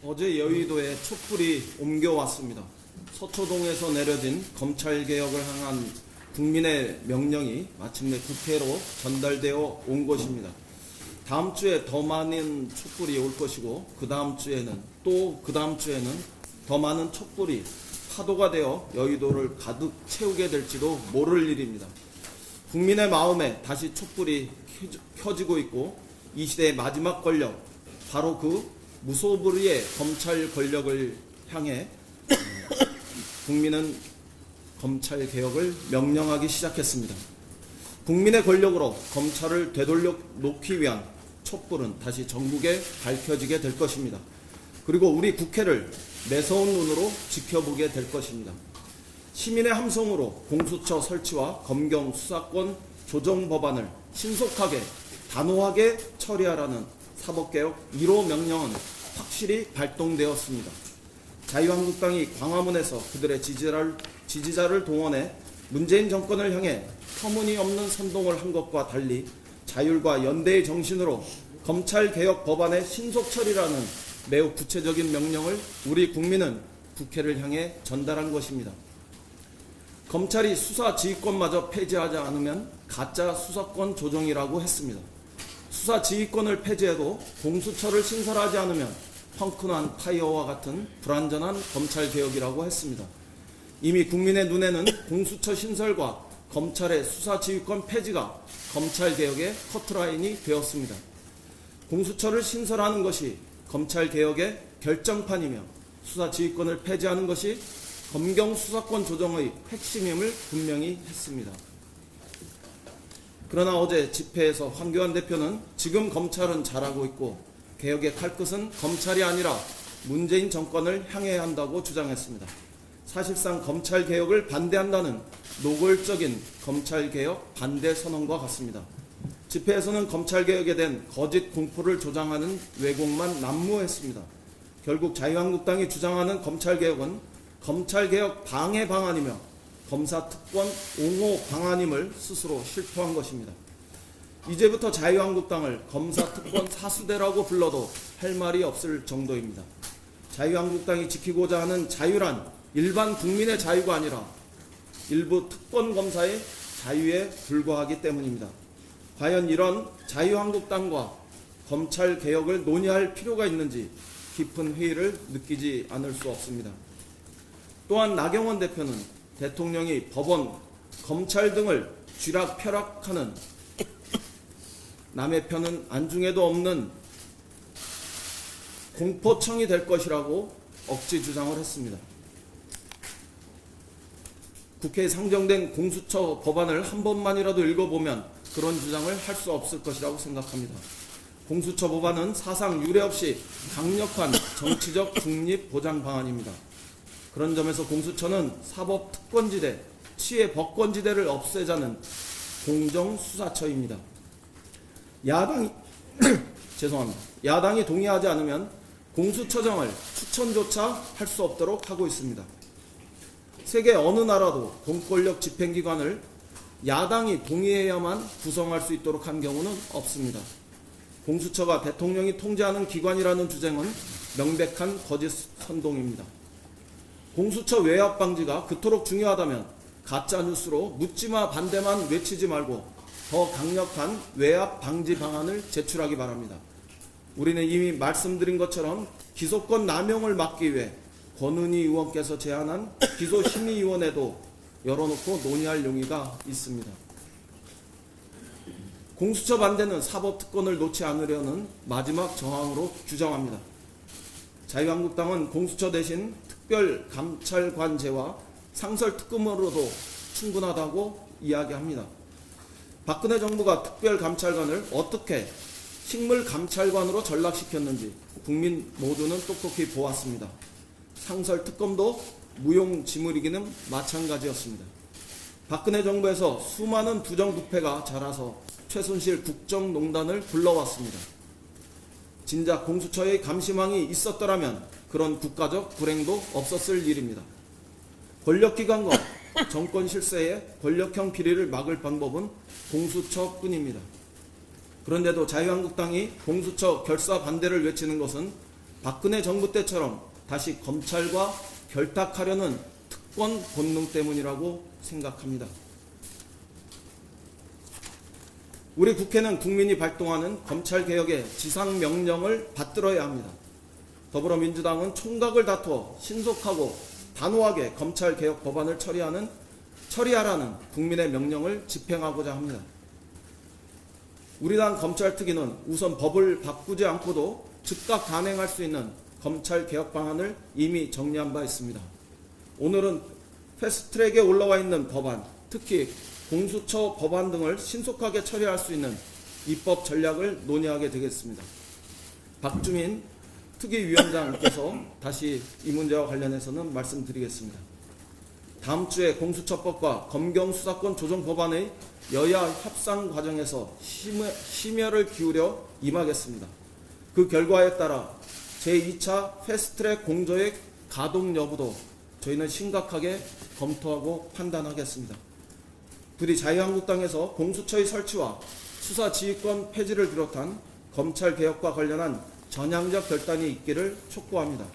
어제 여의도에 촛불이 옮겨왔습니다. 서초동에서 내려진 검찰개혁을 향한 국민의 명령이 마침내 국회로 전달되어 온 것입니다. 다음 주에 더 많은 촛불이 올 것이고 그 다음 주에는 또 그 다음 주에는 더 많은 촛불이 파도가 되어 여의도를 가득 채우게 될지도 모를 일입니다. 국민의 마음에 다시 촛불이 켜지고 있고 이 시대의 마지막 권력, 바로 그 무소불위의 검찰 권력을 향해 국민은 검찰 개혁을 명령하기 시작했습니다. 국민의 권력으로 검찰을 되돌려 놓기 위한 촛불은 다시 전국에 밝혀지게 될 것입니다. 그리고 우리 국회를 매서운 눈으로 지켜보게 될 것입니다. 시민의 함성으로 공수처 설치와 검경 수사권 조정 법안을 신속하게 단호하게 처리하라는 사법개혁 1호 명령은 확실히 발동되었습니다. 자유한국당이 광화문에서 그들의 지지자를 동원해 문재인 정권을 향해 터무니없는 선동을 한 것과 달리 자율과 연대의 정신으로 검찰개혁 법안의 신속 처리라는 매우 구체적인 명령을 우리 국민은 국회를 향해 전달한 것입니다. 검찰이 수사지휘권마저 폐지하지 않으면 가짜 수사권 조정이라고 했습니다. 수사지휘권을 폐지해도 공수처를 신설하지 않으면 펑크난 타이어와 같은 불완전한 검찰개혁이라고 했습니다. 이미 국민의 눈에는 공수처 신설과 검찰의 수사지휘권 폐지가 검찰개혁의 커트라인이 되었습니다. 공수처를 신설하는 것이 검찰개혁의 결정판이며 수사지휘권을 폐지하는 것이 검경 수사권 조정의 핵심임을 분명히 했습니다. 그러나 어제 집회에서 황교안 대표는 지금 검찰은 잘하고 있고 개혁의 칼끝은 검찰이 아니라 문재인 정권을 향해야 한다고 주장했습니다. 사실상 검찰개혁을 반대한다는 노골적인 검찰개혁 반대 선언과 같습니다. 집회에서는 검찰개혁에 대한 거짓 공포를 조장하는 왜곡만 난무했습니다. 결국 자유한국당이 주장하는 검찰개혁은 검찰개혁 방해 방안이며 검사특권 옹호 방안임을 스스로 실토한 것입니다. 이제부터 자유한국당을 검사특권 사수대라고 불러도 할 말이 없을 정도입니다. 자유한국당이 지키고자 하는 자유란 일반 국민의 자유가 아니라 일부 특권검사의 자유에 불과하기 때문입니다. 과연 이런 자유한국당과 검찰개혁을 논의할 필요가 있는지 깊은 회의를 느끼지 않을 수 없습니다. 또한 나경원 대표는 대통령이 법원, 검찰 등을 쥐락펴락하는 남의 편은 안중에도 없는 공포청이 될 것이라고 억지 주장을 했습니다. 국회에 상정된 공수처 법안을 한 번만이라도 읽어보면 그런 주장을 할 수 없을 것이라고 생각합니다. 공수처 법안은 사상 유례 없이 강력한 정치적 중립 보장 방안입니다. 그런 점에서 공수처는 사법 특권지대, 치해 법권지대를 없애자는 공정수사처입니다. 야당이 동의하지 않으면 공수처장을 추천조차 할 수 없도록 하고 있습니다. 세계 어느 나라도 공권력 집행기관을 야당이 동의해야만 구성할 수 있도록 한 경우는 없습니다. 공수처가 대통령이 통제하는 기관이라는 주장은 명백한 거짓 선동입니다. 공수처 외압 방지가 그토록 중요하다면 가짜뉴스로 묻지마 반대만 외치지 말고 더 강력한 외압 방지 방안을 제출하기 바랍니다. 우리는 이미 말씀드린 것처럼 기소권 남용을 막기 위해 권은희 의원께서 제안한 기소심의위원회도 열어놓고 논의할 용의가 있습니다. 공수처 반대는 사법특권을 놓지 않으려는 마지막 저항으로 규정합니다. 자유한국당은 공수처 대신 특별감찰관제와 상설특검으로도 충분하다고 이야기합니다. 박근혜 정부가 특별감찰관을 어떻게 식물감찰관으로 전락시켰는지 국민 모두는 똑똑히 보았습니다. 상설특검도 무용지물이기는 마찬가지였습니다. 박근혜 정부에서 수많은 부정부패가 자라서 최순실 국정농단을 불러왔습니다. 진작 공수처의 감시망이 있었더라면 그런 국가적 불행도 없었을 일입니다. 권력기관과 정권 실세의 권력형 비리를 막을 방법은 공수처뿐입니다. 그런데도 자유한국당이 공수처 결사 반대를 외치는 것은 박근혜 정부 때처럼 다시 검찰과 결탁하려는 특권 본능 때문이라고 생각합니다. 우리 국회는 국민이 발동하는 검찰개혁의 지상명령을 받들어야 합니다. 더불어민주당은 총각을 다투어 신속하고 단호하게 검찰개혁 법안을 처리하라는 국민의 명령을 집행하고자 합니다. 우리 당 검찰특위는 우선 법을 바꾸지 않고도 즉각 단행할 수 있는 검찰개혁 방안을 이미 정리한 바 있습니다. 오늘은 패스트트랙에 올라와 있는 법안, 특히 공수처 법안 등을 신속하게 처리할 수 있는 입법 전략을 논의하게 되겠습니다. 박주민 특위위원장께서 다시 이 문제와 관련해서는 말씀드리겠습니다. 다음 주에 공수처법과 검경수사권 조정 법안의 여야 협상 과정에서 심혈을 기울여 임하겠습니다. 그 결과에 따라 제2차 패스트트랙 공조의 가동 여부도 저희는 심각하게 검토하고 판단하겠습니다. 부디 자유한국당에서 공수처의 설치와 수사지휘권 폐지를 비롯한 검찰개혁과 관련한 전향적 결단이 있기를 촉구합니다.